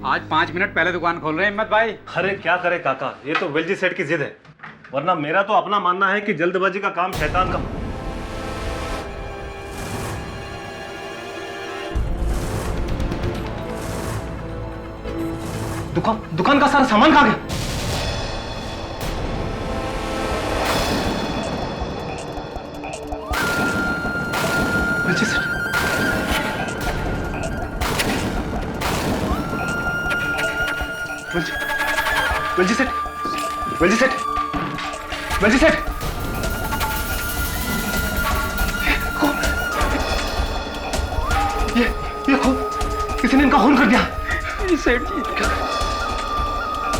आज 5 मिनट पहले दुकान खोल रहे हैं हिम्मत भाई। अरे क्या करे काका, ये तो वेलजी सेठ की जिद है, वरना मेरा तो अपना मानना है कि जल्दबाजी का काम शैतान का। दुकान का सारा सामान कहाँ गया? वेलजी सेठ, वेलजी सेठ, वेलजी सेठ, वेलजी सेठ, ये खून, किसी ने इनका खून कर दिया। सेठ जी,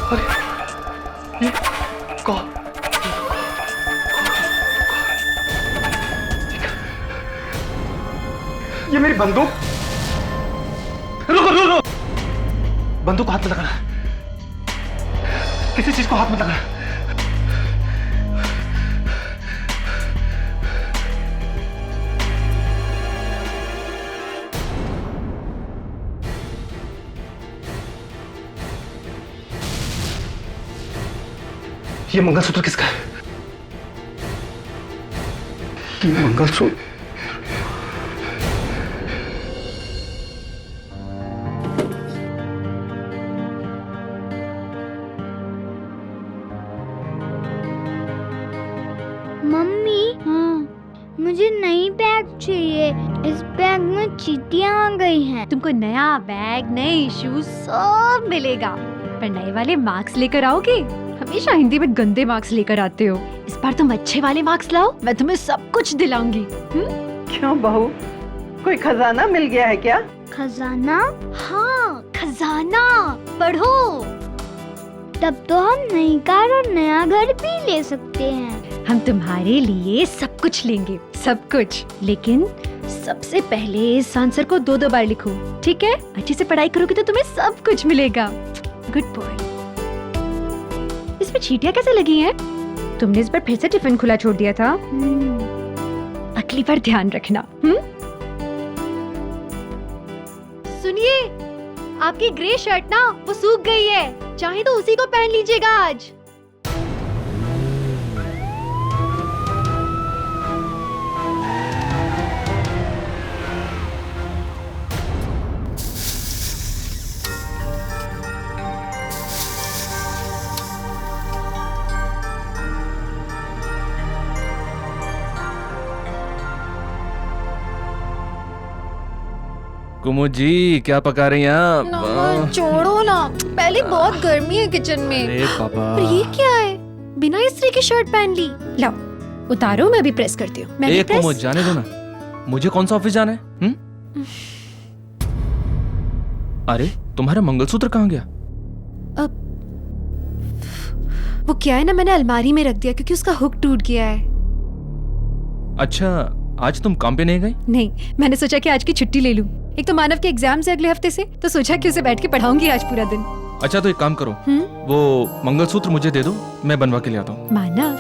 अरे ये कौन? ये मेरी बंदूक। रुको रुको रुको, बंदूक को हाथ में लगाना, किसी चीज को हाथ में लगाना। ये मंगलसूत्र किसका है? ये मंगलसूत्र मम्मी, मुझे नई बैग चाहिए। इस बैग में चींटियां आ गई हैं। तुमको नया बैग, नए शूज सब मिलेगा, पर नए वाले मार्क्स लेकर आओगे? हमेशा हिंदी में गंदे मार्क्स लेकर आते हो। इस बार तुम अच्छे वाले मार्क्स लाओ, मैं तुम्हें सब कुछ दिलाऊंगी। क्यों बहू, कोई खजाना मिल गया है क्या? खजाना? हाँ, खजाना। पढ़ो। तब तो हम नई कार और नया घर भी ले सकते हैं। हम तुम्हारे लिए सब कुछ लेंगे, सब कुछ। लेकिन सबसे पहले इस आंसर को 2-2 बार लिखो, ठीक है? अच्छे से पढ़ाई करोगे तो तुम्हें सब कुछ मिलेगा। Good boy. इसमें चींटियां कैसे लगी हैं? तुमने इस बार फिर से टिफिन खुला छोड़ दिया था। अगली बार ध्यान रखना। सुनिए, आपकी ग्रे शर्ट ना वो सूख गई है, चाहे तो उसी को पहन लीजिएगा आज। कुमुद जी, क्या पका रही हैं आप? ना, छोड़ो ना, पहले बहुत गर्मी है किचन में। अरे बाबा, पर ये क्या है? बिना इस्त्री की शर्ट पहन ली। लाओ उतारो, मैं भी प्रेस करती हूँ। मैं भी एक कुमुद जाने दो ना, मुझे कौन सा ऑफिस जाना है? अरे तुम्हारा मंगलसूत्र कहाँ गया? वो क्या है ना, मैंने अलमारी में रख दिया क्योंकि उसका हुक टूट गया है। अच्छा, आज तुम काम पे नहीं गई? नहीं, मैंने सोचा कि आज की छुट्टी ले लूं। एक तो मानव के एग्जाम से अगले हफ्ते से, तो सोचा कि उसे बैठ के पढ़ाऊंगी आज पूरा दिन। अच्छा तो एक काम करो, वो मंगलसूत्र मुझे दे दो, मैं बनवा के ले आता हूँ। मानव,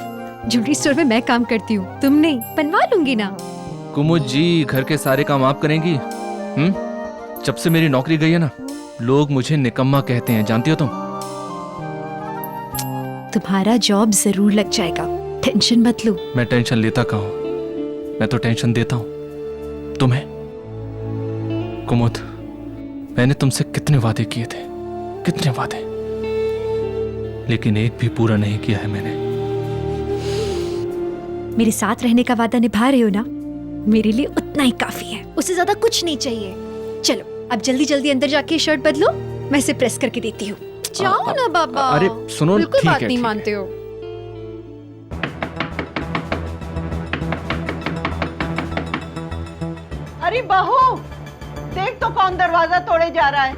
ज्वेलरी स्टोर में मैं काम करती हूँ, तुम नहीं। बनवा लूंगी ना। कुमुद जी, घर के सारे काम आप करेंगी? जब से मेरी नौकरी गई है ना, लोग मुझे निकम्मा कहते हैं, जानती हो तुम? तुम्हारा जॉब जरूर लग जाएगा, टेंशन मत लो। मैं टेंशन लेता कहाँ हूँ, मैं तो टेंशन देता हूँ तुम्हें। कुमुद, मैंने तुमसे कितने वादे किए थे, कितने वादे, लेकिन एक भी पूरा नहीं किया है मैंने। मेरे साथ रहने का वादा निभा रहे हो ना, मेरे लिए उतना ही काफी है, उससे ज्यादा कुछ नहीं चाहिए। चलो अब जल्दी जल्दी अंदर जाके शर्ट बदलो, मैं इसे प्रेस करके देती हूँ। जाओ ना बाबा। अरे सुनो, बिल्कुल ठीक बात है, नहीं ठीक है। मानते हो। अरे बहू, देख तो कौन दरवाजा तोड़े जा रहा है।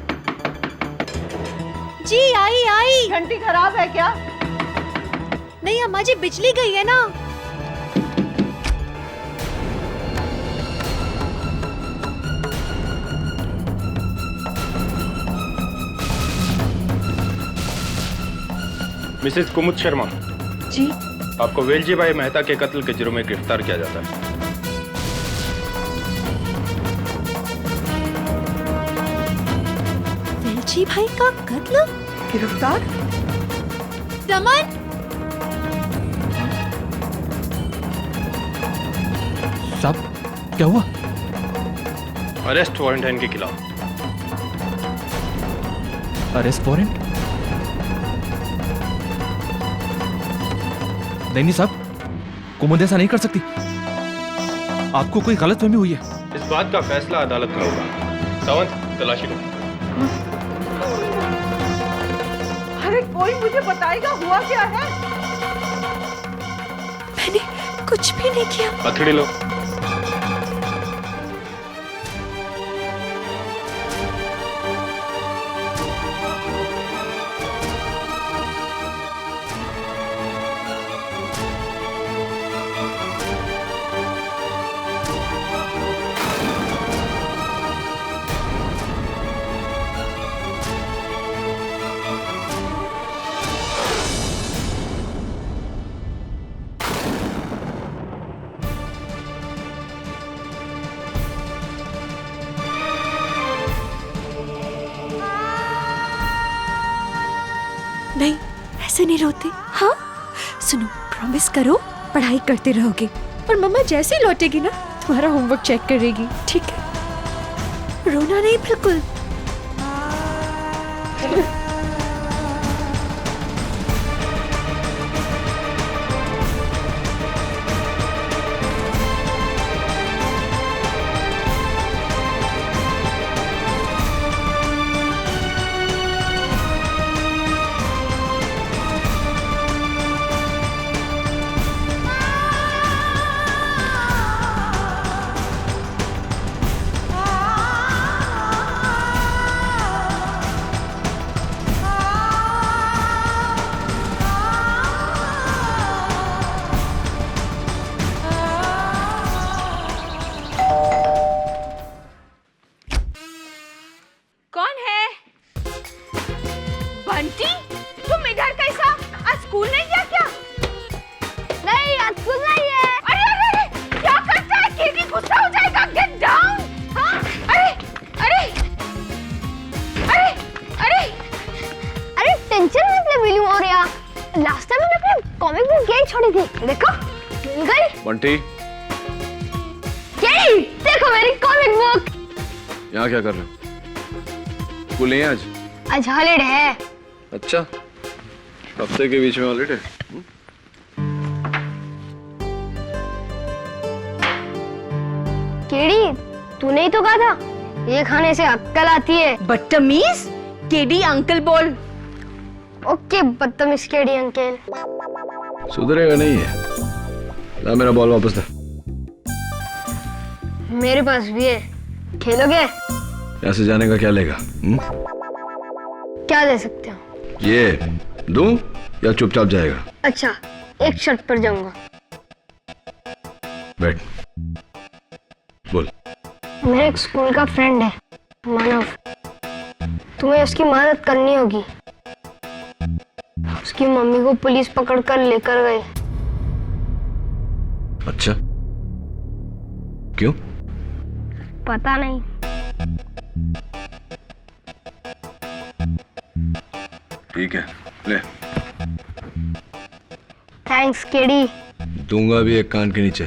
जी आई आई। घंटी खराब है क्या? नहीं अम्मा जी, बिजली गई है ना। मिसेस कुमुद शर्मा जी, आपको वेलजी भाई मेहता के कत्ल के जुर्म में गिरफ्तार किया जाता है। वेलजी वेलजी भाई का कत्ल? गिरफ्तार? दमन, साहब क्या हुआ? अरेस्ट वारंट है इनके खिलाफ। Arrest warrant? नहीं साहब, कुमुद ऐसा नहीं कर सकती। आपको कोई गलतफहमी हुई है। इस बात का फैसला अदालत में होगा। सावंत, तलाशी लो। अरे कोई मुझे बताएगा हुआ क्या है? मैंने कुछ भी नहीं किया। हथेली लो। नहीं, ऐसे नहीं रोते। हाँ सुनो, प्रॉमिस करो पढ़ाई करते रहोगे और मम्मा जैसे ही लौटेगी ना तुम्हारा होमवर्क चेक करेगी, ठीक है? रोना नहीं बिल्कुल। कौन है? बंटी, तुम इधर कैसा? आज स्कूल नहीं गया क्या? नहीं, आज स्कूल नहीं है। अरे अरे अरे, क्या करता है? केडी गुस्सा हो जाएगा। Get down. हाँ? अरे अरे अरे अरे अरे टेंशन मत ले विलू और यार, लास्ट टाइम मैंने अपनी कॉमिक बुक यही छोड़ी थी, देखो मिल गई। बंटी, यही देखो मेरी कॉमिक बुक। यहाँ क्या कर रहे हो? स्कूल नहीं है आज? आज हॉलिडे है। अच्छा, हफ्ते के बीच में हॉलिडे। केडी, तूने ही तो कहा था ये खाने से अक्ल आती है। बदतमीज, केडी अंकल बोल। ओके बदतमीज केडी अंकल। सुधरेगा नहीं है। ला मेरा बॉल वापस दे। मेरे पास भी है, खेलोगे? यहाँ से जाने का क्या लेगा? क्या दे सकते हो? ये दूं या चुपचाप जाएगा? अच्छा, एक शर्त पर जाऊंगा। बैठ, बोल। मेरा एक स्कूल का फ्रेंड है मानव, तुम्हें उसकी मदद करनी होगी। उसकी मम्मी को पुलिस पकड़कर लेकर गए। अच्छा, क्यों? पता नहीं। ठीक है, ले। Thanks KD. दूंगा भी एक कान के नीचे।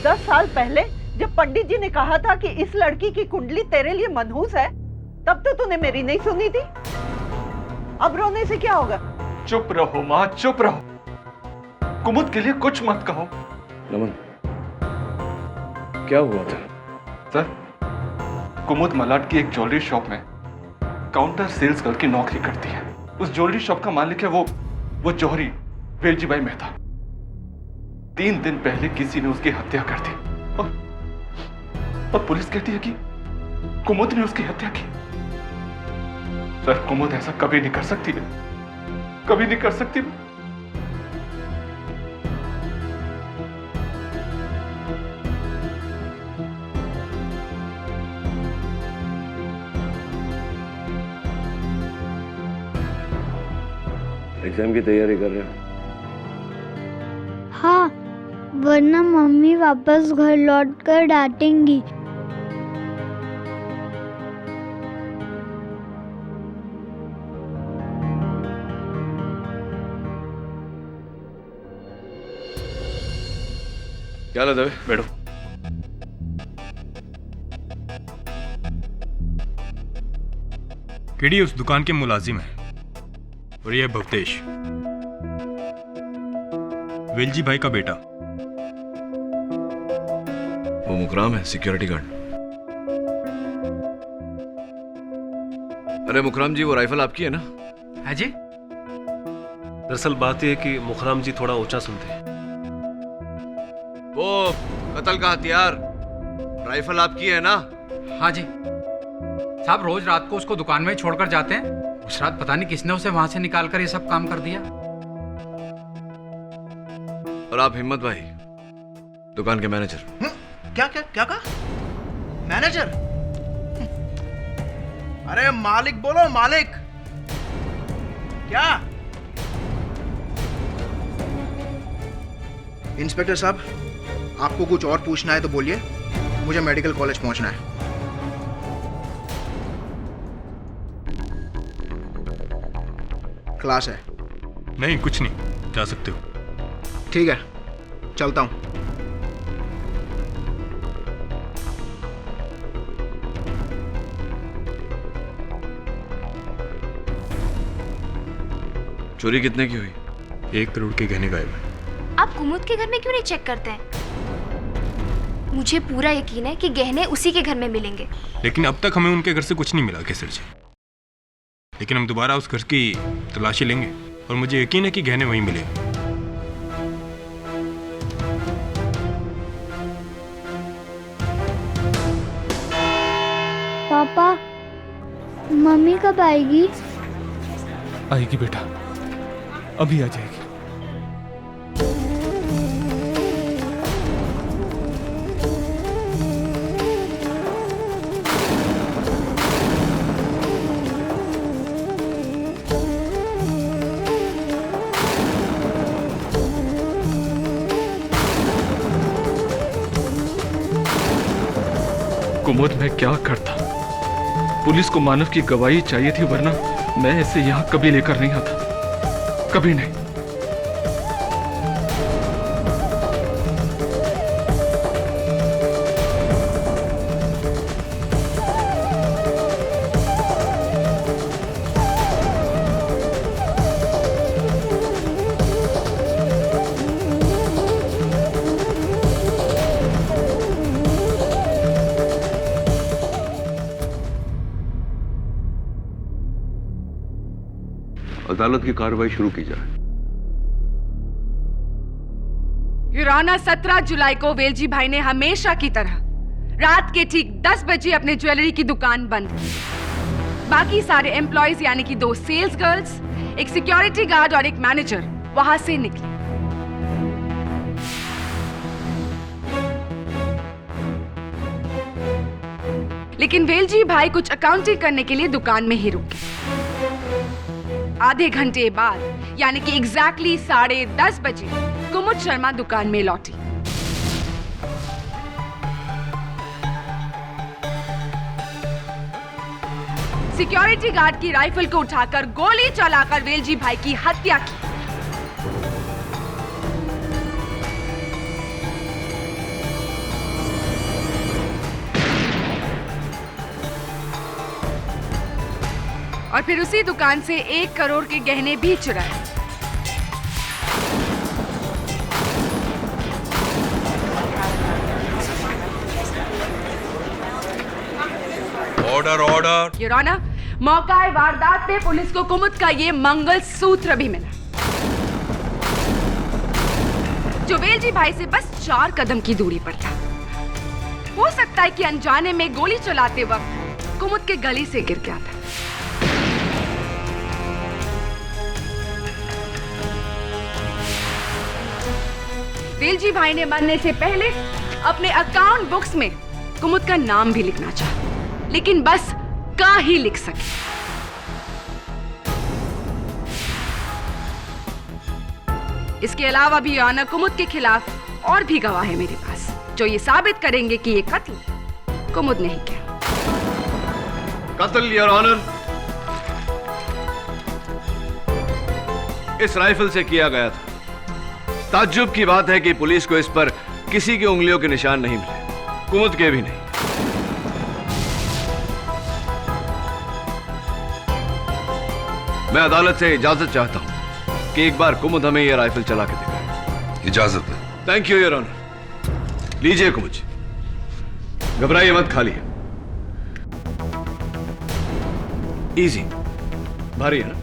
10 साल पहले जब पंडित जी ने कहा था कि इस लड़की की कुंडली तेरे लिए मनहूस है, तब तो तूने मेरी नहीं सुनी थी। अब रोने से क्या होगा? चुप रहो माँ, चुप रहो। कुमुद के लिए कुछ मत कहो। नमन, क्या हुआ था? सर, कुमुद मलाड की एक ज्वेलरी शॉप में काउंटर सेल्स गर्ल की नौकरी करती है। उस ज्वेलरी शॉप का मालिक है वो जौहरी वेलजी भाई मेहता। 3 दिन पहले किसी ने उसकी हत्या कर दी और पुलिस कहती है कि कुमुद ने उसकी हत्या की। सर, कुमुद ऐसा कभी नहीं कर सकती है, कभी नहीं कर सकती। एग्जाम की तैयारी कर रहे हो? हाँ, वरना मम्मी वापस घर लौटकर डांटेंगी। क्या हालत है? बैठो। केडी उस दुकान के मुलाजिम है और यह भवतेश, वेलजी भाई का बेटा। वो मुकराम है, सिक्योरिटी गार्ड। अरे मुकराम जी, वो राइफल आपकी है ना? है जी। दरअसल बात यह है कि मुखराम जी थोड़ा ऊंचा सुनते हैं। वो कत्ल का हथियार राइफल आपकी है ना? हाँ जी साहब, रोज रात को उसको दुकान में ही छोड़कर जाते हैं। उस रात पता नहीं किसने उसे वहां से निकाल कर ये सब काम कर दिया। और आप हिम्मत भाई, दुकान के मैनेजर। क्या क्या क्या कहा? मैनेजर? अरे मालिक बोलो, मालिक। क्या? इंस्पेक्टर साहब, आपको कुछ और पूछना है तो बोलिए, मुझे मेडिकल कॉलेज पहुंचना है। क्लास है। नहीं कुछ नहीं, जा सकते हो। ठीक है, चलता हूं। चोरी कितने की हुई? 1 करोड़ के गहने गायब है। आप कुमुद के घर में क्यों नहीं चेक करते हैं? मुझे पूरा यकीन है कि गहने उसी के घर में मिलेंगे। लेकिन अब तक हमें उनके घर से कुछ नहीं मिला केसर जी। लेकिन हम दोबारा उस घर की तलाशी लेंगे और मुझे यकीन है कि गहने वहीं मिलेंगे। पापा, मम्मी कब आएगी? आएगी बेटा, अभी आ जाएगी। कुमुद, मैं क्या करता? पुलिस को मानव की गवाही चाहिए थी, वरना मैं इसे यहां कभी लेकर नहीं आता, कभी नहीं। अदालत की कार्रवाई शुरू की जाए। युराना 17 जुलाई को वेलजी भाई ने हमेशा की तरह रात के ठीक 10 बजे अपने ज्वेलरी की दुकान बंद की। बाकी सारे एम्प्लॉयज यानी कि 2 सेल्स गर्ल्स, एक सिक्योरिटी गार्ड और एक मैनेजर वहां से निकले। लेकिन वेलजी भाई कुछ अकाउंटिंग करने के लिए दुकान में ही रुके। आधे घंटे बाद यानी कि एग्जैक्टली 10:30 बजे कुमुद शर्मा दुकान में लौटी। सिक्योरिटी गार्ड की राइफल को उठाकर गोली चलाकर वेलजी भाई की हत्या की। और फिर उसी दुकान से 1 करोड़ के गहने भी चुराए। Order order. योर ऑनर, मौका वारदात पे पुलिस को कुमुद का ये मंगलसूत्र भी मिला, जो वेलजी भाई से बस 4 कदम की दूरी पर था। हो सकता है कि अनजाने में गोली चलाते वक्त कुमुद के गले से गिर गया था। वेलजी भाई ने मरने से पहले अपने अकाउंट बुक्स में कुमुद का नाम भी लिखना चाहा, लेकिन बस का ही लिख सके। इसके अलावा भी आना कुमुद के खिलाफ और भी गवाह है मेरे पास, जो ये साबित करेंगे कि ये कत्ल कुमुद ने ही किया। कत्ल योर ऑनर इस राइफल से किया गया था। ताज्जुब की बात है कि पुलिस को इस पर किसी के उंगलियों के निशान नहीं मिले, कुमुद के भी नहीं। मैं अदालत से इजाजत चाहता हूं कि एक बार कुमुद हमें यह राइफल चला के दिखाए। इजाजत है। Thank you your honour. लीजिए कुमुद, घबराइए मत, खाली है। इजी, भारी है ना?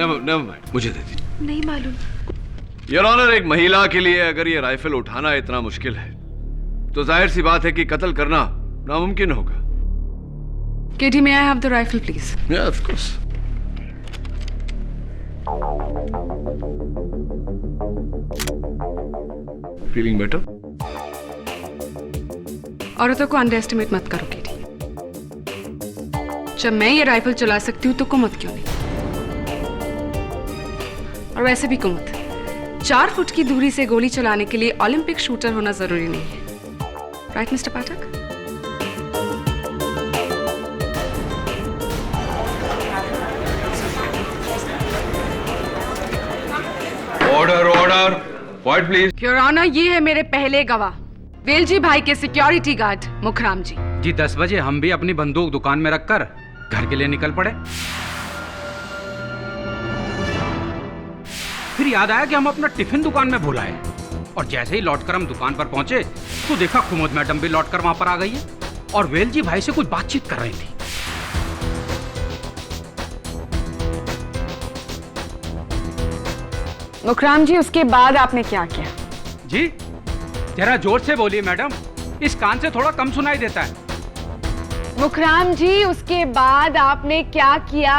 नेवर माइंड, मुझे दे दीजिए। नहीं मालूम। योर ऑनर, एक महिला के लिए अगर ये राइफल उठाना इतना मुश्किल है तो जाहिर सी बात है कि कत्ल करना नामुमकिन होगा। KD, may I have the rifle, please? Yeah, of course. Feeling better? औरतों को अंडर एस्टिमेट मत करो केडी। जब मैं ये राइफल चला सकती हूँ तो कुमुद क्यों नहीं? और वैसे भी कुमुद 4 फुट की दूरी से गोली चलाने के लिए ओलंपिक शूटर होना जरूरी नहीं है। Right mister Pathak? Order order, quiet please. Your honour, ये है मेरे पहले गवाह, वेलजी भाई के सिक्योरिटी गार्ड मुखराम जी। जी 10 बजे हम भी अपनी बंदूक दुकान में रखकर घर के लिए निकल पड़े। फिर याद आया कि हम अपना टिफिन दुकान में भूला है, और जैसे ही लौटकर हम दुकान पर पहुंचे तो देखा कुमुद मैडम भी लौटकर वहां पर आ गई है और वेलजी भाई से कुछ बातचीत कर रही थी। मुखराम जी, उसके बाद आपने क्या किया? जी जरा जोर से बोलिए मैडम, इस कान से थोड़ा कम सुनाई देता है। मुखराम जी, उसके बाद आपने क्या किया?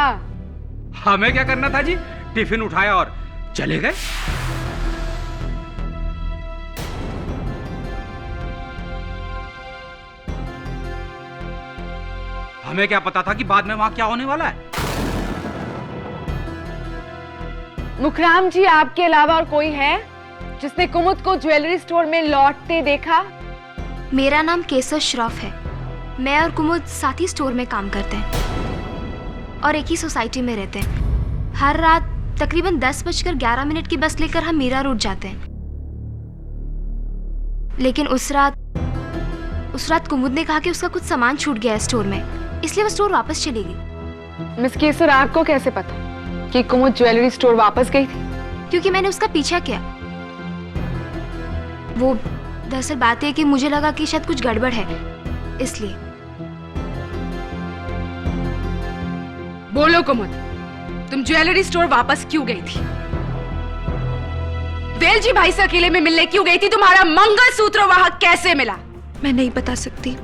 हमें क्या करना था जी, टिफिन उठाया और चले गए। हमें क्या पता था कि बाद में वहां क्या होने वाला है। मुखराम जी, आपके अलावा और कोई है जिसने कुमुद को ज्वेलरी स्टोर में लौटते देखा? मेरा नाम केसर श्रॉफ है। मैं और कुमुद साथ ही स्टोर में काम करते हैं और एक ही सोसाइटी में रहते हैं। हर रात तकरीबन 10:11 की बस लेकर हम मीरा रोड जाते हैं। लेकिन उस रात कुमुद ने कहा कि उसका कुछ सामान छूट गया है स्टोर में, इसलिए वो स्टोर वापस चली गई। मिस केसर, आपको कैसे पता कि कुमुद ज्वेलरी स्टोर वापस गई थी? क्योंकि मैंने उसका पीछा किया। वो दरअसल बात है कि मुझे लगा कि शायद कुछ गड़बड़ है, इसलिए। बोलो कुमुद, तुम ज्वेलरी स्टोर वापस क्यों गई थी? वेलजी भाई से अकेले में मिलने क्यों गई थी? तुम्हारा मंगलसूत्र वहां कैसे मिला? मैं नहीं बता सकती।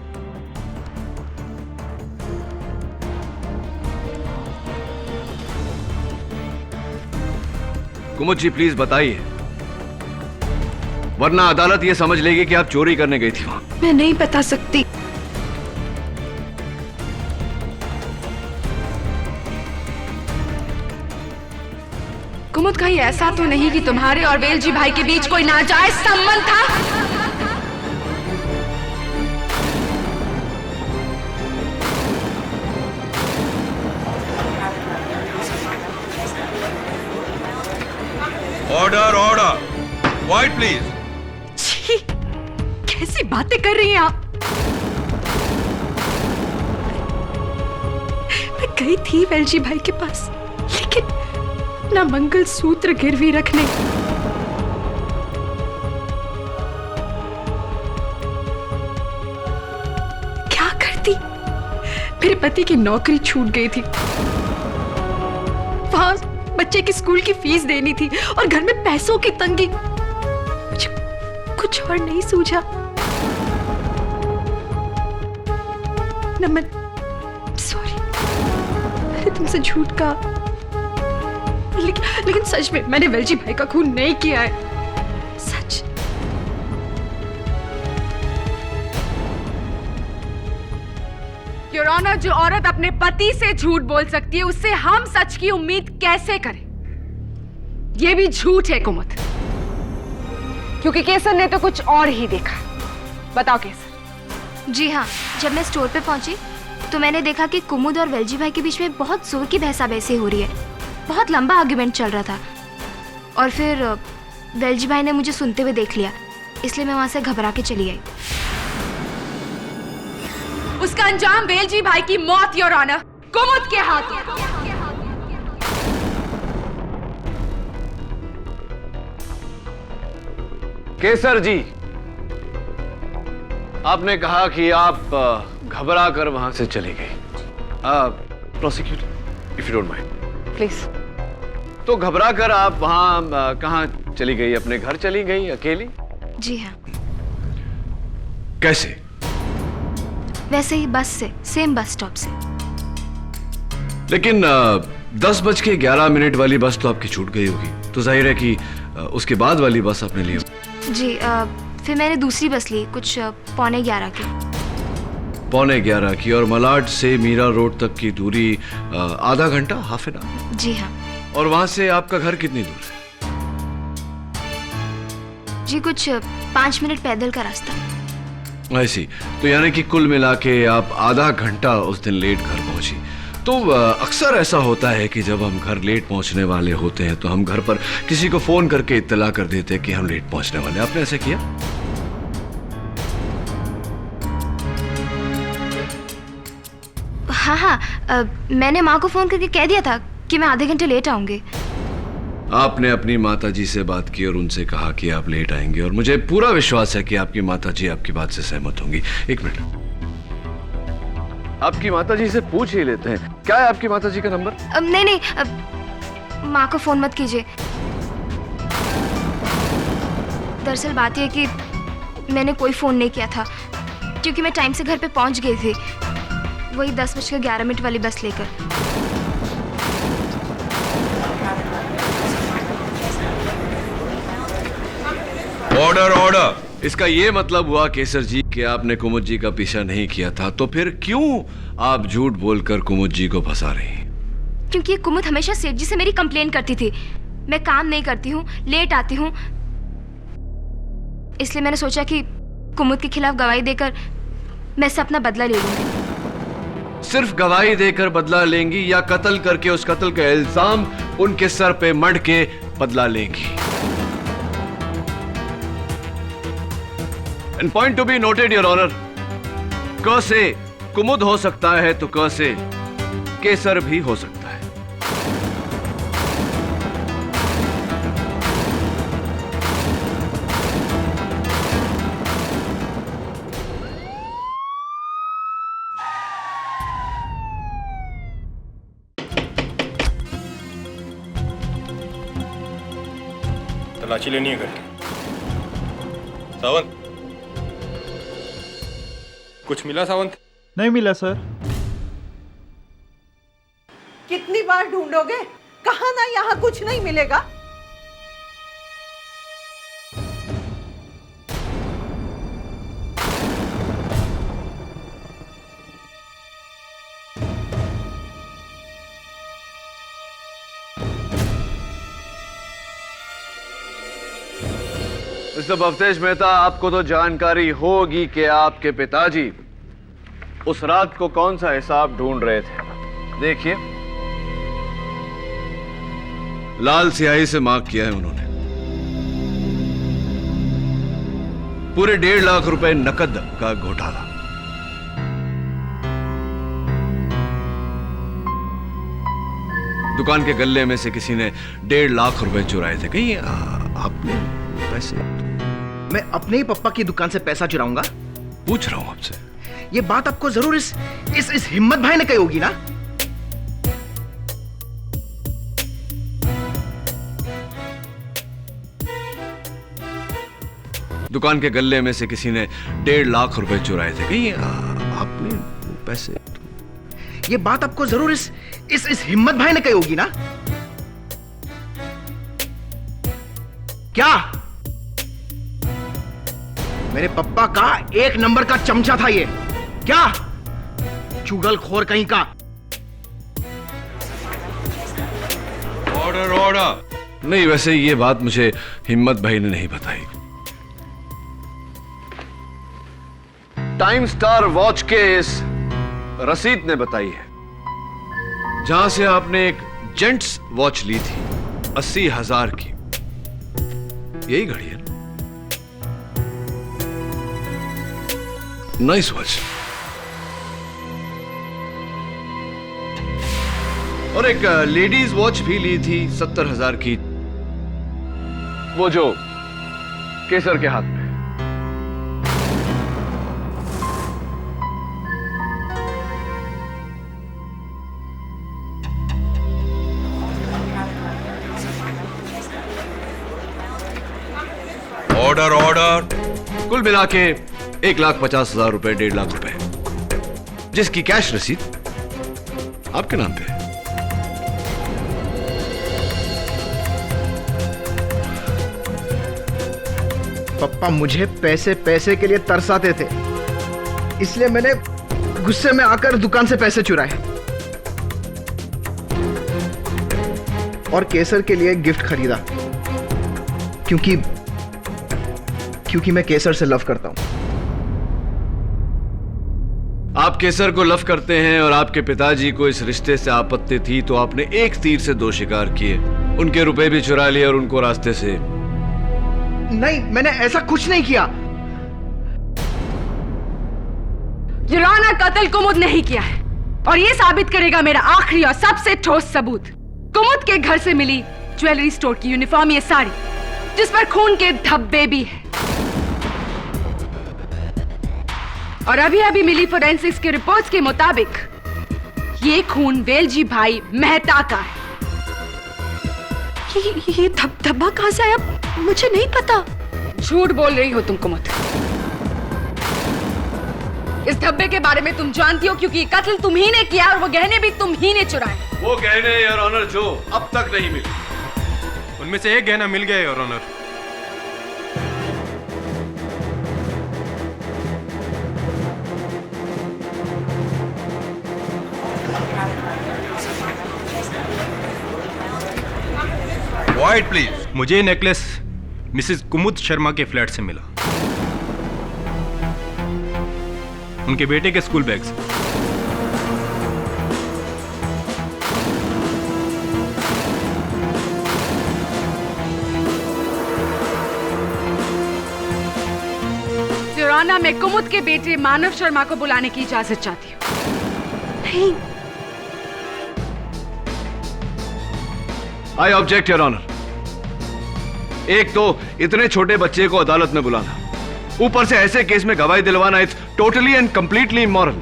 कुमुद जी प्लीज बताइए, वरना अदालत ये समझ लेगी कि आप चोरी करने गई थी वहां। मैं नहीं बता सकती। कुमुद, कहीं ऐसा तो नहीं कि तुम्हारे और वेलजी भाई के बीच कोई नाजायज संबंध था? Order order, quiet please. छी, कैसी बातें कर रही हैं आप? मैं गई थी वेलजी भाई के पास, लेकिन ना मंगलसूत्र गिरवी रखने, क्या करती? मेरे पति की नौकरी छूट गई थी, वहां बच्चे की स्कूल की फीस देनी थी और घर में पैसों की तंगी। मुझे कुछ और नहीं सूझा। नमन, सॉरी, मैंने तुमसे झूठ कहा, लेकिन सच में मैंने वेलजी भाई का खून नहीं किया है, सच। योर ऑनर, जो औरत अपने पति से झूठ बोल सकती है, उससे हम सच की उम्मीद कैसे करें? यह भी झूठ है कुमुद, क्योंकि केसर ने तो कुछ और ही देखा। बताओ केसर, जी हाँ, जब मैं स्टोर पे पहुंची तो मैंने देखा कि कुमुद और वेलजी भाई के बीच में बहुत जोर की बहसाबहसी हो रही है। बहुत लंबा आर्ग्यूमेंट चल रहा था और फिर वेलजी भाई ने मुझे सुनते हुए देख लिया, इसलिए मैं वहाँ से घबरा के चली आई। उसका अंजाम वेलजी भाई की मौत, योर ऑनर, कुमुद के हाथों। केसर जी, आपने कहा कि आप घबरा कर वहां से चली गई। Prosecutor, if you don't mind please. तो घबरा कर आप वहां कहाँ चली गई? अपने घर चली गई अकेली? जी हाँ, कैसे? वैसे ही बस से, सेम बस स्टॉप से। लेकिन 10:11 वाली बस तो आपकी छूट गई होगी, तो जाहिर है कि उसके बाद वाली बस आपने ली होगी। जी, फिर मैंने दूसरी बस ली, कुछ 11:15 की। 11:15 की, और मलाड से मीरा रोड तक की दूरी आधा घंटा, हाफ एन आवर? जी हाँ। और वहां से आपका घर कितनी दूर है? जी कुछ 5 मिनट पैदल का रास्ता। ऐसी, तो यानी कि कुल मिला के आप आधा घंटा उस दिन लेट घर पहुंची। तो अक्सर ऐसा होता है कि जब हम घर लेट पहुंचने वाले होते हैं तो हम घर पर किसी को फोन करके इत्तला कर देते हैं कि हम लेट पहुंचने वाले हैं। आपने ऐसा किया? हाँ, मैंने माँ को फोन करके कह दिया था कि मैं आधे घंटे लेट आऊंगी। आपने अपनी माताजी से बात की और उनसे कहा कि आप लेट आएंगे, और मुझे पूरा विश्वास है कि आपकी माताजी आपकी बात से सहमत होंगी। एक मिनट, आपकी माताजी से पूछ ही लेते हैं। क्या है आपकी माताजी का नंबर? नहीं, माँ को फोन मत कीजिए। दरअसल बात यह कि मैंने कोई फोन नहीं किया था, क्योंकि मैं टाइम से घर पे पहुंच गई थी, वही 10:11 वाली बस लेकर। Order order. इसका ये मतलब हुआ केसर जी कि आपने कुमुद जी का पीछा नहीं किया था, तो फिर क्यों आप झूठ बोलकर कुमुद जी को फंसा रही हैं? क्योंकि कुमुद हमेशा सेठ जी से मेरी कंप्लेन करती थी, मैं काम नहीं करती हूँ, लेट आती हूँ, इसलिए मैंने सोचा कि कुमुद के खिलाफ गवाही देकर मैं इससे अपना बदला ले लूंगी। सिर्फ गवाही देकर बदला लेंगी या कत्ल करके उस कत्ल का इल्जाम उनके सर पे मढ़ के बदला लेंगी? And point to be noted, Your Honor, क से कुमुद हो सकता है तो क से केसर भी हो सकता है। तलाशी लेनी है करके। सावंत, कुछ मिला सावंत? नहीं मिला सर। कितनी बार ढूंढोगे? कहा ना यहाँ कुछ नहीं मिलेगा। मिस्टर भवतेश मेहता, आपको तो जानकारी होगी कि आपके पिताजी उस रात को कौन सा हिसाब ढूंढ रहे थे। देखिए, लाल स्याही से मार्क किया है उन्होंने। पूरे 1.5 लाख रुपए नकद का घोटाला। दुकान के गल्ले में से किसी ने 1.5 लाख रुपए चुराए थे। कहीं आपने पैसे? मैं अपने ही पप्पा की दुकान से पैसा चुराऊंगा? पूछ रहा हूं आपसे। ये बात आपको जरूर इस हिम्मत भाई ने कही होगी ना? दुकान के गल्ले में से किसी ने 1.5 लाख रुपए चुराए थे। कहीं आपने पैसे? ये बात आपको जरूर इस हिम्मत भाई ने कही होगी ना? क्या मेरे पप्पा का 1 नंबर का चमचा था ये? क्या चुगलखोर कहीं का। Order order. नहीं, वैसे ये बात मुझे हिम्मत भाई ने नहीं बताई। टाइम स्टार वॉच के इस रसीद ने बताई है, जहां से आपने एक जेंट्स वॉच ली थी 80,000 की। यही घड़ी है ना? Nice watch. और एक लेडीज वॉच भी ली थी 70,000 की, वो जो केसर के हाथ में। Order order. कुल मिला के 1,50,000 रुपए, 1.5 लाख रुपए, जिसकी कैश रसीद आपके नाम पे है। पप्पा मुझे पैसे पैसे के लिए तरसाते थे, इसलिए मैंने गुस्से में आकर दुकान से पैसे चुराए और केसर के लिए गिफ्ट खरीदा, क्योंकि मैं केसर से लव करता हूं। आप केसर को लव करते हैं और आपके पिताजी को इस रिश्ते से आपत्ति थी, तो आपने एक तीर से 2 शिकार किए, उनके रुपए भी चुरा लिए और उनको रास्ते से। नहीं, मैंने ऐसा कुछ नहीं किया। युराना कत्ल कुमुद नहीं किया है, और ये साबित करेगा मेरा आखिरी और सबसे ठोस सबूत। कुमुद के घर से मिली ज्वेलरी स्टोर की यूनिफॉर्म, ये साड़ी जिस पर खून के धब्बे भी हैं, और अभी अभी मिली फोरेंसिक्स की रिपोर्ट्स के मुताबिक ये खून वेलजी भाई मेहता का है। ये धब्बा कहां से आया? मुझे नहीं पता। झूठ बोल रही हो तुम कुमुद। इस धब्बे के बारे में तुम जानती हो, क्योंकि कत्ल तुम ही ने किया और वो गहने भी तुम ही ने चुराए। वो गहने योर ऑनर जो अब तक नहीं मिले, उनमें से एक गहना मिल गया योर ऑनर। White please. मुझे ये नेकलेस मिसेस कुमुद शर्मा के फ्लैट से मिला, उनके बेटे के स्कूल बैग से। युराना, मैं कुमुद के बेटे मानव शर्मा को बुलाने की इजाजत चाहती हूँ। नहीं, आई ऑब्जेक्ट योर ऑनर। एक तो इतने छोटे बच्चे को अदालत में बुलाना, ऊपर से ऐसे केस में गवाही दिलवाना, it's totally and completely immoral.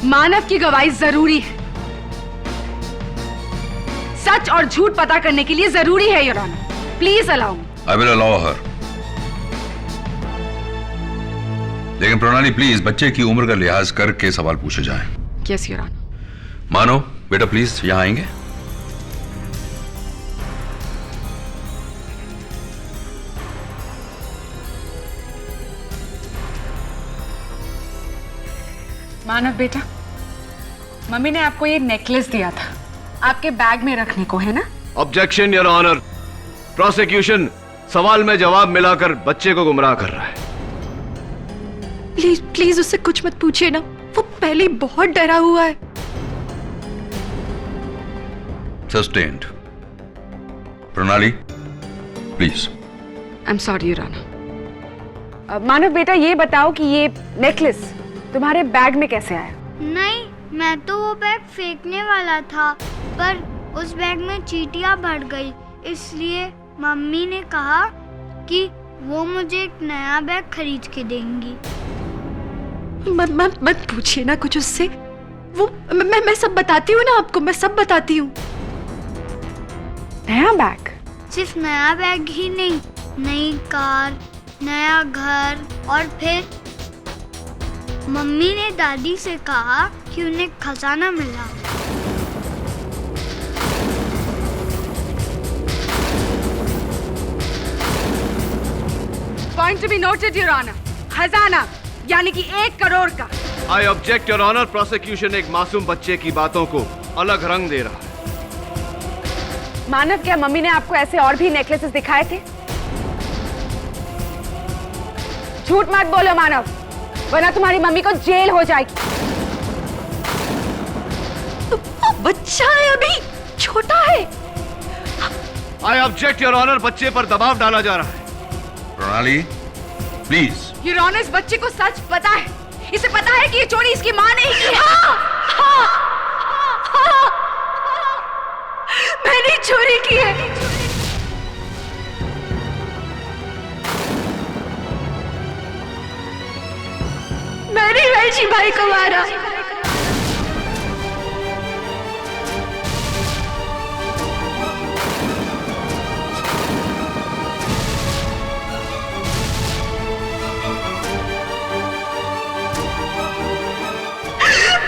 Manav की गवाही जरूरी है, सच और झूठ पता करने के लिए जरूरी है your honour. Please allow me. I will allow her. लेकिन प्रणाली प्लीज बच्चे की उम्र का लिहाज करके सवाल पूछे जाएं। Yes your honour. मानो बेटा प्लीज यहां आएंगे। मानव बेटा, मम्मी ने आपको ये नेकलेस दिया था आपके बैग में रखने को, है ना? Objection your honour. प्रोसिक्यूशन सवाल में जवाब मिलाकर बच्चे को गुमराह कर रहा है। प्लीज प्लीज उससे कुछ मत पूछिए ना, वो पहले ही बहुत डरा हुआ है। Sustained. Pranali please. I am sorry your honour. Manav बेटा, ये बताओ कि ये नेकलेस तुम्हारे बैग में कैसे आया? नहीं, मैं तो वो बैग फेंकने वाला था, पर उस बैग में चींटियां भर गई, इसलिए मम्मी ने कहा कि वो मुझे एक नया बैग खरीद के देंगी। मत पूछिए ना कुछ उससे, वो मैं सब बताती हूँ ना आपको, मैं सब बताती हूँ। नया बैग? सिर्फ नया बैग ही नहीं, नई कार, नया घर, और फिर मम्मी ने दादी से कहा कि उन्हें खजाना मिला। Point to be noted your honour, खजाना यानी कि 1 करोड़ का। I object your honour. Prosecution एक मासूम बच्चे की बातों को अलग रंग दे रहा है। मानव, क्या मम्मी ने आपको ऐसे और भी नेकलेसेस दिखाए थे? झूठ मत बोलो मानव। वरना तुम्हारी मम्मी को जेल हो जाएगी। बच्चा है, अभी छोटा है। आई ऑब्जेक्ट योर ऑनर, बच्चे पर दबाव डाला जा रहा है। प्रणाली प्लीज। योर ऑनर, इस बच्चे को सच पता है, इसे पता है कि ये चोरी इसकी माँ ने ही की है। मैंने चोरी की है। मैंने वेलजी भाई को मारा।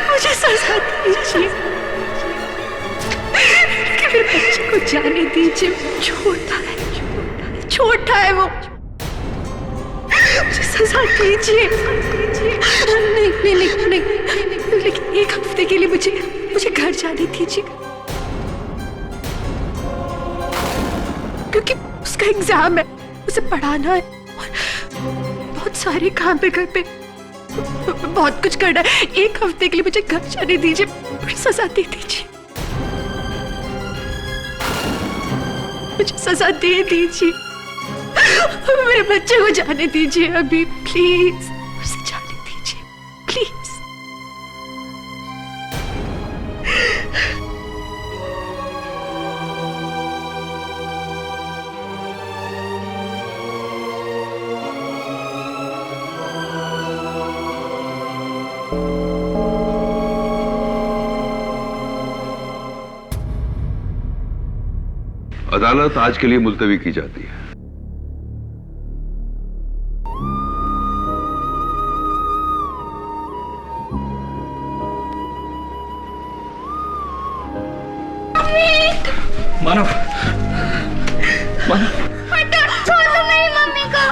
मुझे सजा दीजिए, मेरे बच्चे को जाने दीजिए। छोटा है वो, मुझे सजा दीजिए। नहीं, लेकिन एक हफ्ते के लिए मुझे घर जाने दीजिए, क्योंकि उसका एग्जाम है, उसे पढ़ाना है और बहुत सारे काम है घर पे, बहुत कुछ करना है। एक हफ्ते के लिए मुझे घर जाने दीजिए, मुझे सजा दे दीजिए, मुझे सजा दे दीजिए। मेरे बच्चे को जाने दीजिए अभी, प्लीज उसे जाने दीजिए, प्लीज। अदालत आज के लिए मुलतवी की जाती है। मानव, छोड़ दो मेरी मम्मी को।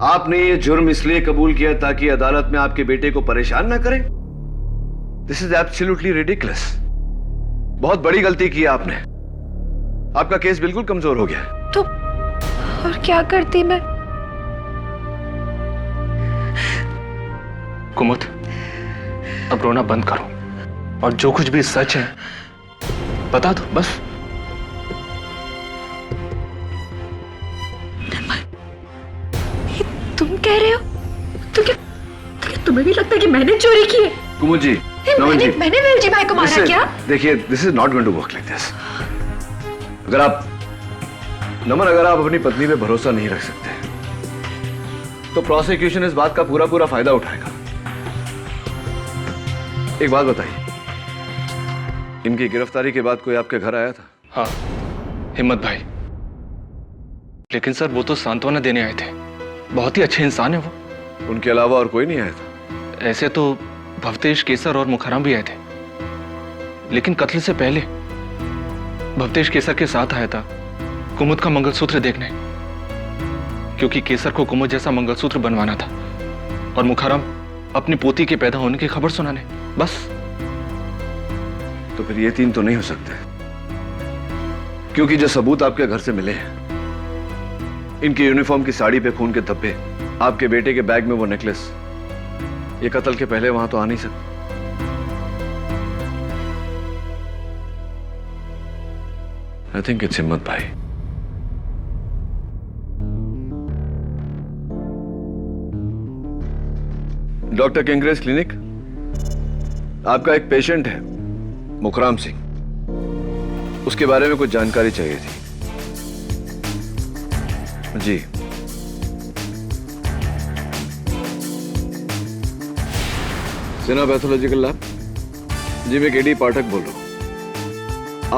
आपने ये जुर्म इसलिए कबूल किया ताकि अदालत में आपके बेटे को परेशान ना करें? This is absolutely ridiculous. बहुत बड़ी गलती की आपने। आपका केस बिल्कुल कमजोर हो गया। तो और क्या करती मैं? कुमुद, अब रोना बंद करो और जो कुछ भी सच है बता दो बस। तुम कह रहे हो? तुम्हें भी लगता है कि मैंने चोरी की है? कुमुद जी, मैंने वेलजी भाई को मारा क्या? देखिए, this is not going to work like this. अगर आप अपनी पत्नी पे भरोसा नहीं रख सकते तो प्रोसिक्यूशन इस बात का पूरा फायदा उठाएगा। एक बात बताइए, इनकी गिरफ्तारी के बाद कोई आपके घर आया था? हाँ, हिम्मत भाई। लेकिन सर वो तो सांत्वना देने आए थे, बहुत ही अच्छे इंसान है वो। उनके अलावा और कोई नहीं आया था? ऐसे तो भवतेश, केसर और मुखराम भी आए थे, लेकिन कत्ल से पहले भवतेश केसर के साथ आया था कुमुद का मंगलसूत्र देखने, क्योंकि केसर को कुमुद जैसा मंगलसूत्र बनवाना था और मुखराम अपनी पोती के पैदा होने की खबर सुनाने। बस। तो फिर ये तीन तो नहीं हो सकते, क्योंकि जो सबूत आपके घर से मिले हैं, इनकी यूनिफॉर्म की साड़ी पे खून के धब्बे, आपके बेटे के बैग में वो नेकलेस, ये कत्ल के पहले वहां तो आ नहीं सकते। आई थिंक इट्स हिम्मत भाई। डॉक्टर किंग्रेस क्लिनिक, आपका एक पेशेंट है मुखराम सिंह, उसके बारे में कुछ जानकारी चाहिए थी। जी। Sinha pathological lab. जी, मैं केडी पाठक बोल रहा हूं।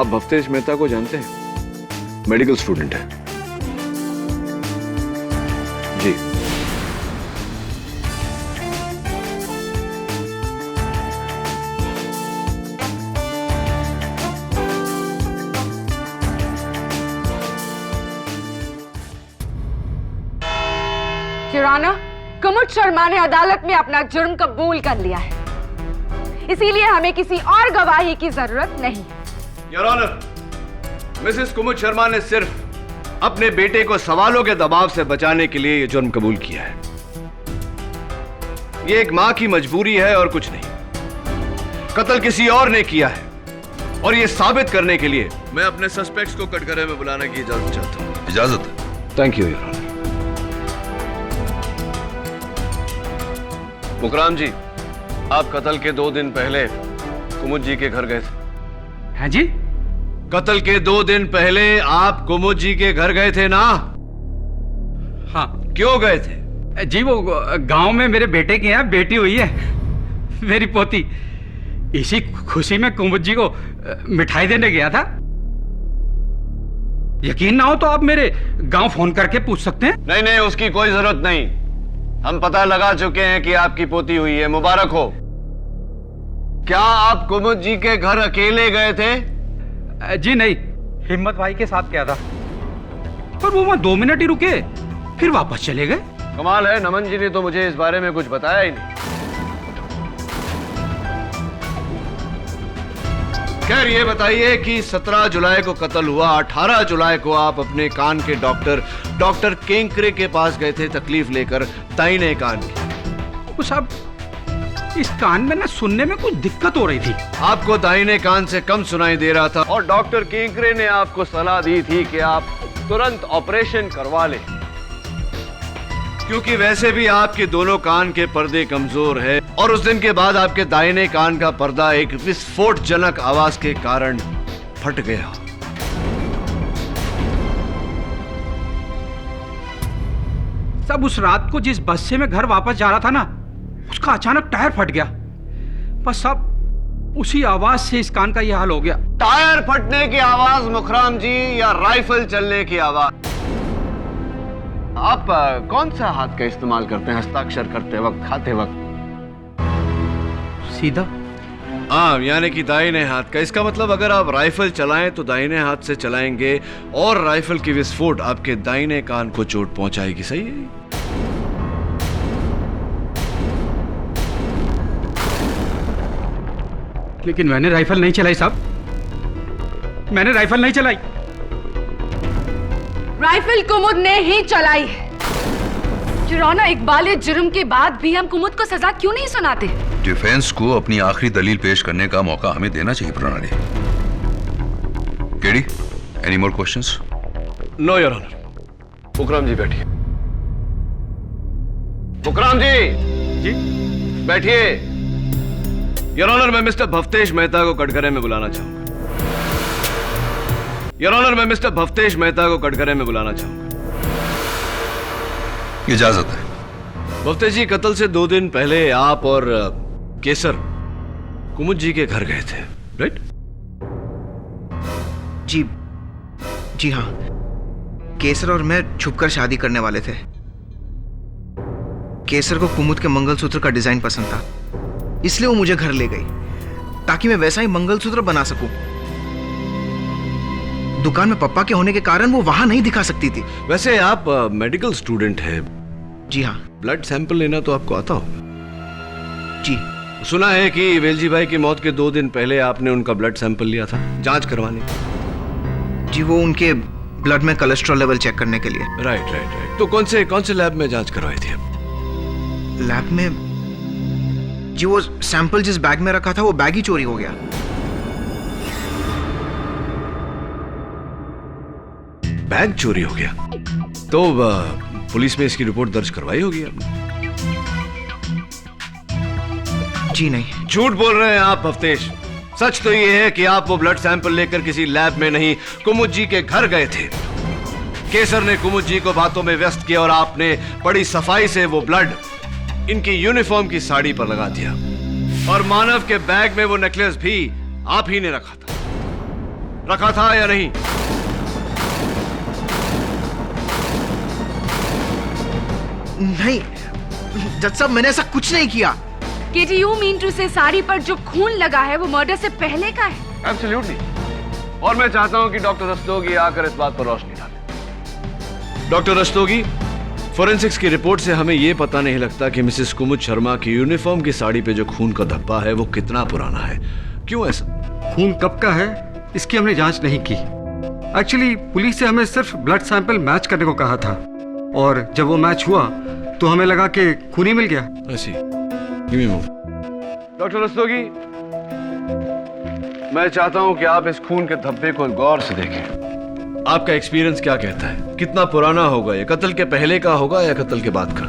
आप भवतेश मेहता को जानते हैं? मेडिकल स्टूडेंट है। जी। योर ऑनर, कुमुद शर्मा ने अदालत में अपना जुर्म कबूल कर लिया है, इसीलिए हमें किसी और गवाही की जरूरत नहीं है। योर ऑनर, मिसेस कुमुद शर्मा ने सिर्फ अपने बेटे को सवालों के दबाव से बचाने के लिए यह जुर्म कबूल किया है। यह एक मां की मजबूरी है और कुछ नहीं। कत्ल किसी और ने किया है और यह साबित करने के लिए मैं अपने सस्पेक्ट्स को कटघरे में बुलाने की इजाजत चाहता हूं। इजाजत? Thank you your honour. Mukram ji, आप कत्ल के 2 दिन पहले कुमुद जी के घर गए थे। हैं जी? कत्ल के 2 दिन पहले आप कुमुद जी के घर गए थे ना? हाँ। क्यों गए थे? जी वो गांव में मेरे बेटे के यहाँ बेटी हुई है, मेरी पोती। इसी खुशी में कुमुद जी को मिठाई देने गया था। यकीन ना हो तो आप मेरे गांव फोन करके पूछ सकते हैं। नहीं नहीं, उसकी कोई जरूरत नहीं। हम पता लगा चुके हैं कि आपकी पोती हुई है, मुबारक हो। क्या आप कुमुद जी के घर अकेले गए थे? जी नहीं, हिम्मत भाई के साथ गया था, पर वो वहां 2 मिनट ही रुके, फिर वापस चले गए। कमाल है, नमन जी ने तो मुझे इस बारे में कुछ बताया ही नहीं। खैर ये बताइए कि 17 जुलाई को कत्ल हुआ, 18 जुलाई को आप अपने कान के डॉक्टर केंकरे के पास गए थे तकलीफ लेकर, दाहिने कान की। साहब, इस कान में ना सुनने में कुछ दिक्कत हो रही थी। आपको दाहिने कान से कम सुनाई दे रहा था और डॉक्टर केंकरे ने आपको सलाह दी थी कि आप तुरंत ऑपरेशन करवा लें, क्योंकि वैसे भी आपके दोनों कान के पर्दे कमजोर है और उस दिन के बाद आपके दाहिने कान का पर्दा एक विस्फोटजनक आवाज के कारण फट गया। सब उस रात को जिस बस से मैं घर वापस जा रहा था ना, उसका अचानक टायर फट गया। बस सब उसी आवाज से इस कान का यह हाल हो गया। टायर फटने की आवाज मुखराम जी, या राइफल चलने की आवाज? आप कौन सा हाथ का इस्तेमाल करते हैं हस्ताक्षर करते वक्त, खाते वक्त? सीधा। हाँ, यानी कि दाहिने हाथ का। इसका मतलब अगर आप राइफल चलाएं तो दाहिने हाथ से चलाएंगे और राइफल की विस्फोट आपके दाहिने कान को चोट पहुंचाएगी। सही है? लेकिन मैंने राइफल नहीं चलाई साहब, मैंने राइफल नहीं चलाई। राइफल कुमुद ने ही चलाई है। जुराना, इकबाल जुर्म के बाद भी हम कुमुद को सजा क्यों नहीं सुनाते? डिफेंस को अपनी आखिरी दलील पेश करने का मौका हमें देना चाहिए Pranali. KD, any more questions? No your honour. Mukram ji बैठिए। मुकरम जी बैठिए। योर ऑनर, मैं मिस्टर भवतेश मेहता को कटघरे में बुलाना चाहूंगा। योर ऑनर, मैं मिस्टर भवतेश मेहता को कटघरे में बुलाना चाहूंगा। इजाजत है। भवतेश जी, कत्ल से 2 दिन पहले आप और केसर कुमुद जी के घर गए थे, राइट? जी हाँ, केसर और मैं छुपकर शादी करने वाले थे। केसर को कुमुद के मंगलसूत्र का डिजाइन पसंद था, इसलिए वो मुझे घर ले गई ताकि मैं वैसा ही मंगलसूत्र बना सकूं। दुकान में पप्पा के होने के कारण वो वहां नहीं दिखा सकती थी। वैसे आप मेडिकल स्टूडेंट हैं? जी हाँ। ब्लड सैंपल लेना तो आपको आता होगा? जी। सुना है कि वेलजी भाई की मौत के 2 दिन पहले आपने उनका ब्लड सैंपल लिया था जांच करवाने। जी, वो उनके ब्लड में कोलेस्ट्रॉल लेवल चेक करने के लिए। राइट। तो कौन से लैब में जांच करवाई थी? लैब में जी, वो सैंपल जिस बैग में रखा था वो बैग ही चोरी हो गया। बैग चोरी हो गया? तो पुलिस में इसकी रिपोर्ट दर्ज करवाई होगी आपने? जी नहीं। झूठ बोल रहे हैं आप भवतेश। सच तो ये है कि आप वो ब्लड सैंपल लेकर किसी लैब में नहीं, कुमुद जी के घर गए थे। केसर ने कुमुद जी को बातों में व्यस्त किया और आपने बड़ी सफाई से वो ब्लड इनकी यूनिफॉर्म की साड़ी पर लगा दिया। और मानव के बैग में वो नेकलेस भी आप ही ने रखा था या नहीं? नहीं जज साहब, मैंने ऐसा कुछ नहीं किया। केडी, यू मीन टू से साड़ी पर जो खून लगा है वो मर्डर से पहले का है? एब्सोल्युटली। और मैं चाहता हूं कि डॉक्टर रस्तोगी आकर इस बात पर रोशनी डालें। डॉक्टर रस्तोगी, फोरेंसिक्स की रिपोर्ट से हमें यह पता नहीं लगता कि मिसेस कुमुद शर्मा की यूनिफॉर्म की साड़ी पे जो खून का धब्बा है वो कितना पुराना है। क्यों ऐसा? खून कब का है इसकी हमने जांच नहीं की। एक्चुअली पुलिस से हमें सिर्फ ब्लड सैंपल मैच करने को कहा था, और जब वो मैच हुआ तो हमें लगा कि खून ही मिल गया। डॉक्टर रस्तोगी, मैं चाहता हूं कि आप इस खून के धब्बे को गौर से देखें। आपका एक्सपीरियंस क्या कहता है, कितना पुराना होगा ये? कत्ल के पहले का होगा या कत्ल के बाद का?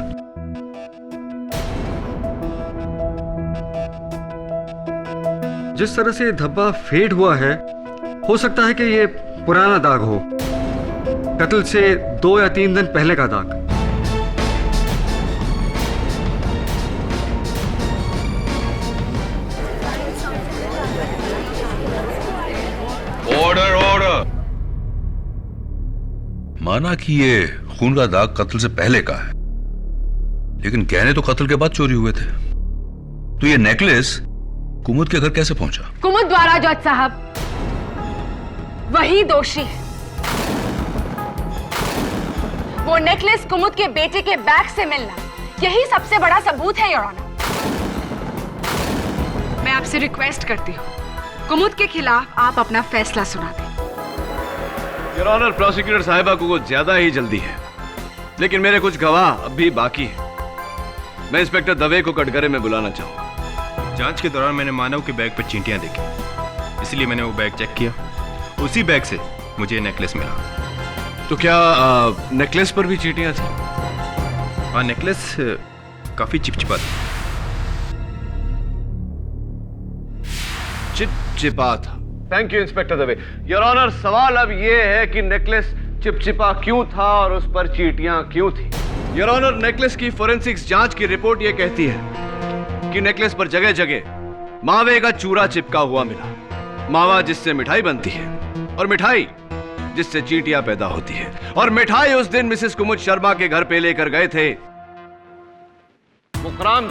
जिस तरह से धब्बा फेड हुआ है, हो सकता है कि ये पुराना दाग हो, कत्ल से 2 या 3 दिन पहले का दाग। Order order. माना कि ये खून का दाग कत्ल से पहले का है, लेकिन गहने तो कत्ल के बाद चोरी हुए थे। तो ये नेकलेस कुमुद के घर कैसे पहुंचा? कुमुद द्वारा जज साहब, वही दोषी है। वो नेकलेस कुमुद के बेटे के बैग से मिलना, यही सबसे बड़ा सबूत है योर ऑनर। मैं आपसे रिक्वेस्ट करती हूँ, कुमुद के खिलाफ आप अपना फैसला सुना दें। योर ऑनर, प्रोसिक्यूटर साहिबा को कुछ ज्यादा ही जल्दी है, लेकिन मेरे कुछ गवाह अब भी बाकी हैं। मैं इंस्पेक्टर दवे को कटघरे में बुलाना चाहूंगा। जांच के दौरान मैंने मानव के बैग पर चींटियां देखी, इसलिए मैंने वो बैग चेक किया। उसी बैग से मुझे नेकलेस मिला। तो क्या नेकलेस पर भी चींटियां थी? हाँ, नेकलेस काफी चिपचिपा था। चिपचिपा था। Thank you inspector Dave. Your honour, सवाल अब यह है कि नेकलेस चिपचिपा क्यों था और उस पर चींटियां क्यों थी? योर ऑनर, नेकलेस की फोरेंसिक्स जांच की रिपोर्ट यह कहती है कि नेकलेस पर जगह जगह मावे का चूरा चिपका हुआ मिला। मावा जिससे मिठाई बनती है, और मिठाई जिससे चींटियां पैदा होती है। और मिठाई उस दिन मिसेस कुमुद शर्मा के घर पे लेकर गए थे मुकराम।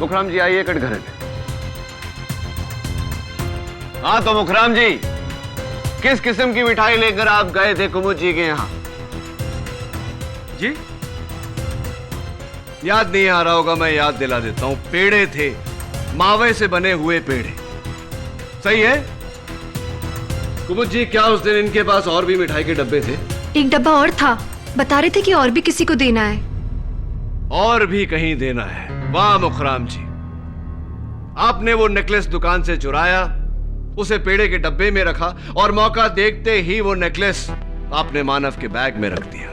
मुखराम जी आइए कटघरे में। हाँ तो मुखराम जी, किस किस्म की मिठाई लेकर आप गए थे कुमुद जी के यहां? जी याद नहीं आ रहा होगा, मैं याद दिला देता हूं। पेड़े थे, मावे से बने हुए पेड़े। सही है कुमुद जी? क्या उस दिन इनके पास और भी मिठाई के डब्बे थे? एक डब्बा और था, बता रहे थे कि और भी किसी को देना है। और भी कहीं देना है? वाह मुखराम जी, आपने वो नेकलेस दुकान से चुराया, उसे पेड़े के डब्बे में रखा, और मौका देखते ही वो नेकलेस आपने मानव के बैग में रख दिया।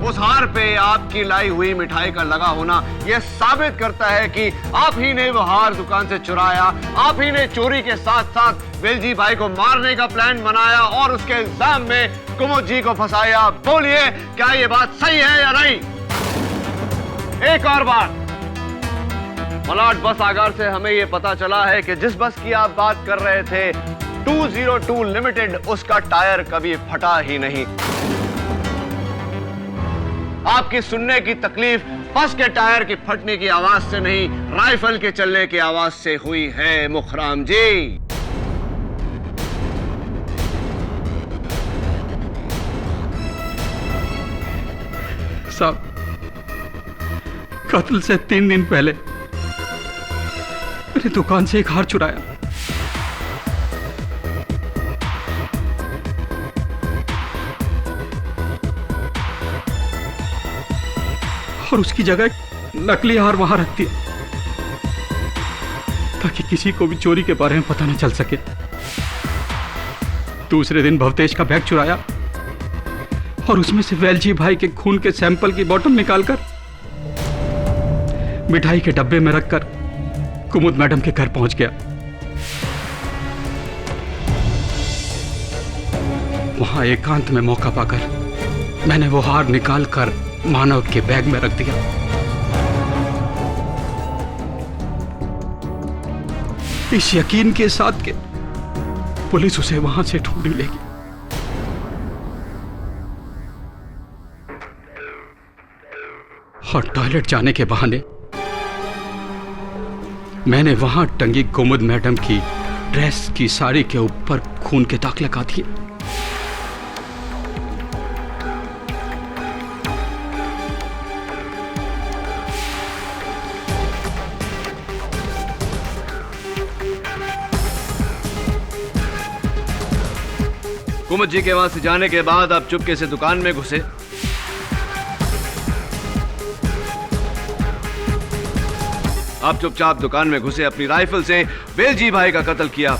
उस हार पे आपकी लाई हुई मिठाई का लगा होना यह साबित करता है कि आप ही ने वो हार दुकान से चुराया, आप ही ने चोरी के साथ साथ वेलजी भाई को मारने का प्लान बनाया और उसके इल्जाम में कुमुद जी को फंसाया। बोलिए, क्या ये बात सही है या नहीं? एक और बात, मलाड बस आगार से हमें यह पता चला है कि जिस बस की आप बात कर रहे थे 202 लिमिटेड, उसका टायर कभी फटा ही नहीं। आपकी सुनने की तकलीफ बस के टायर की फटने की आवाज से नहीं, राइफल के चलने की आवाज से हुई है मुखराम जी। साहब, कत्ल से 3 दिन पहले मेरी दुकान से एक हार चुराया। और उसकी जगह नकली हार वहां रख दिया ताकि किसी को भी चोरी के बारे में पता न चल सके। दूसरे दिन भवतेश का बैग चुराया और उसमें से वेलजी भाई के खून के सैंपल की बोतल निकालकर मिठाई के डब्बे में रखकर कुमुद मैडम के घर पहुंच गया। वहां एकांत में मौका पाकर मैंने वो हार निकालकर मानव के बैग में रख दिया। इस यकीन के साथ कि पुलिस उसे वहां से ढूंढ ही लेगी। और टॉयलेट जाने के बहाने मैंने वहां टंगी कुमुद मैडम की ड्रेस की साड़ी के ऊपर खून के दाग लगा दिए। कुमुद जी के वहां से जाने के बाद आप चुपके से दुकान में घुसे। आप चुपचाप दुकान में घुसे, अपनी राइफल से वेलजी भाई का कत्ल किया।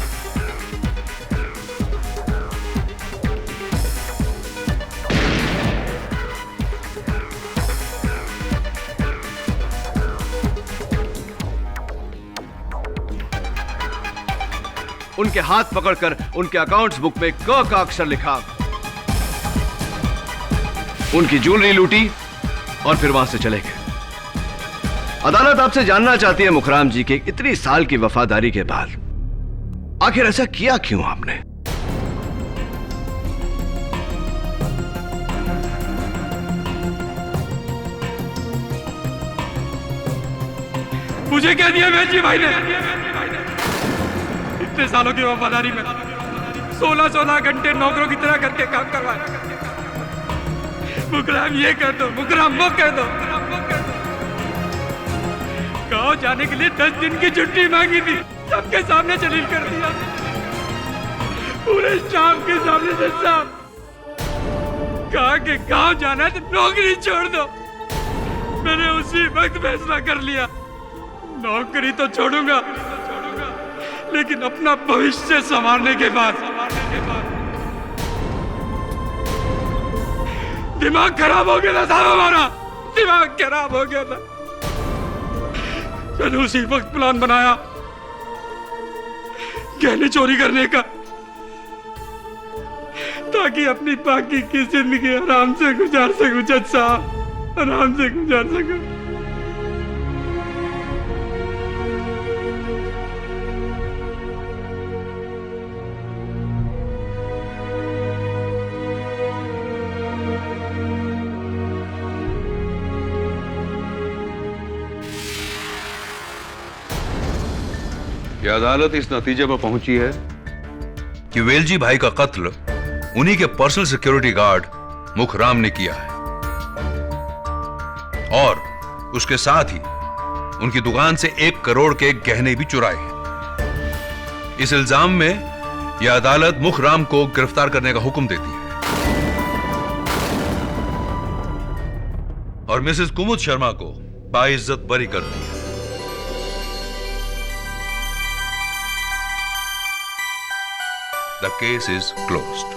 उनके हाथ पकड़कर उनके अकाउंट्स बुक में क का अक्षर लिखा, उनकी ज्वेलरी लूटी और फिर वहां से चले गए। अदालत आपसे जानना चाहती है मुखराम जी के इतनी साल की वफादारी के बाद आखिर ऐसा किया क्यों आपने? मुझे क्या दिया वेलजी भाई ने? इतने सालों की वफादारी में 16-16 घंटे नौकरों की तरह करके काम करवाया। मुकराम ये कर दो, मुकराम वो कर दो। गाँव जाने के लिए 10 दिन की छुट्टी मांगी थी, सबके सामने जलील कर दिया, पूरे स्टाफ के सामने से साहब। कहा कि गाँव जाना है तो नौकरी छोड़ दो। मैंने उसी वक्त फैसला कर लिया, नौकरी तो छोड़ूंगा लेकिन अपना भविष्य संवारने के बाद। दिमाग खराब हो गया था साहब, हमारा दिमाग खराब हो गया था। मैंने उसी वक्त प्लान बनाया गहने चोरी करने का, ताकि अपनी बाकी की जिंदगी आराम से गुजार सकूं जज साहब, आराम से गुजार सकूं। यह अदालत इस नतीजे पर पहुंची है कि वेलजी भाई का कत्ल उन्हीं के पर्सनल सिक्योरिटी गार्ड मुखराम ने किया है और उसके साथ ही उनकी दुकान से 1 करोड़ के गहने भी चुराए हैं। इस इल्जाम में यह अदालत मुखराम को गिरफ्तार करने का हुक्म देती है और मिसेस कुमुद शर्मा को बाइज्जत बरी करती है। The case is closed.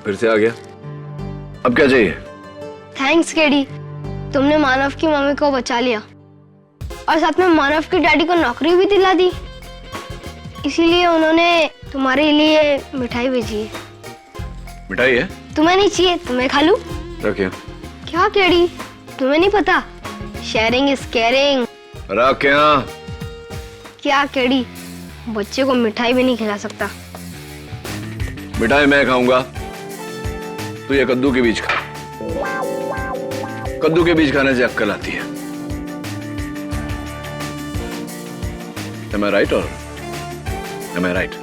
फिर से आ गया, अब क्या चाहिए? थैंक्स केडी, तुमने मानव की मम्मी को बचा लिया और साथ में मानव की डैडी को नौकरी भी दिला दी। इसीलिए उन्होंने तुम्हारे लिए मिठाई भेजी है। मिठाई है? तुम्हें नहीं चाहिए? तुम्हें खा लूं? रखिए। क्या केडी, तुम्हें नहीं पता शेयरिंग इज केयरिंग? रखिए। क्या केडी, बच्चे को मिठाई भी नहीं खिला सकता। मिठाई मैं खाऊंगा, तो ये कद्दू के बीज खा। कद्दू के बीज खाने से अक्ल आती है। Am I right or am I right?